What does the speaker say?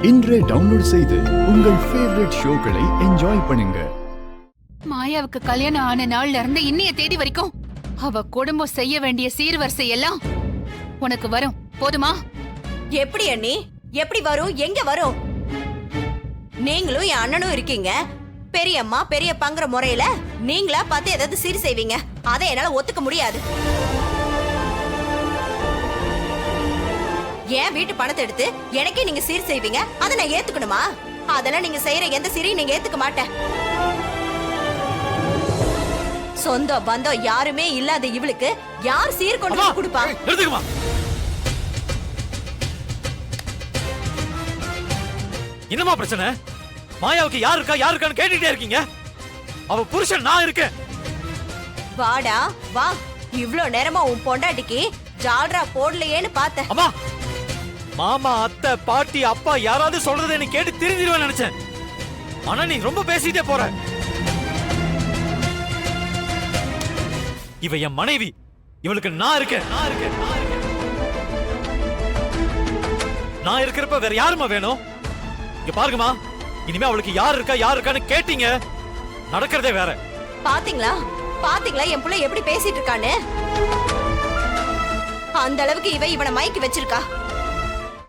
இன்றே டவுன்லோட் செய்து உங்கள் ஃபேவரட் ஷோக்களை என்ஜாய் பண்ணுங்க. மாயாவுக்கு கல்யாணம் ஆன நாள்ல இருந்து இன்னைய தேதி வரைக்கும் அவ குடும்பம் செய்ய வேண்டிய சீர்வரிசை எல்லாம் உனக்கு வரும். போதுமா? எப்படி அண்ணி? எப்படி வரும்? எங்க வரும்? நீங்களும் என் அண்ணனும் இருக்கீங்க. பெரியம்மா பெரியப்பாங்கிற முறையில நீங்களா பார்த்து ஏதாவது சீர் செய்வீங்க. அதை என்னால ஒத்துக்க முடியாது. ஏன் வீட்டு பணத்தை எடுத்து எனக்கே நீங்க சீர் செய்வீங்க? அதை நான் ஏத்துக்கணுமா? அதெல்லாம் நீங்க செய்யற எந்த சீரையும் நீங்க ஏத்துக்க மாட்டேன். சொந்த பந்தம் யாருமே இல்லாத இவளுக்கு யார் சீர் கொண்டு போய் கொடுப்பா? என்னமா பிரச்சனை? மாயாவுக்கு யார் இருக்கா யார் இருக்கான்னு கேட்டுட்டே இருக்கீங்க. அவ புருஷன் நான் இருக்கேன். வாடா வா. இவ்ளோ நேரமா உன் பொண்டாட்டிக்கு ஜால்ரா போடலையேன்னு பார்த்தேன். அம்மா, மாமா அத்தை பாட்டி அப்பா யாராவது சொல்றதை நீ கேட்டு திருந்திடுவேன்னு நினைச்சேன். ஆனா நீ ரொம்ப பேசிட்டே போற. இவ என் மனைவி. இவளுக்கு நான் இருக்கேன். நான் இருக்கிறப்ப வேற யாருமா வேணும்? இங்க பாருங்கம்மா, இனிமே அவளுக்கு யார் இருக்கா யார் இருக்கான்னு கேட்டீங்க நடக்கிறதே வேற. பாத்தீங்களா பாத்தீங்களா என் புள்ள எப்படி பேசிட்டு இருக்கான்னு? அந்த அளவுக்கு இவனை மயக்கி வச்சிருக்கா.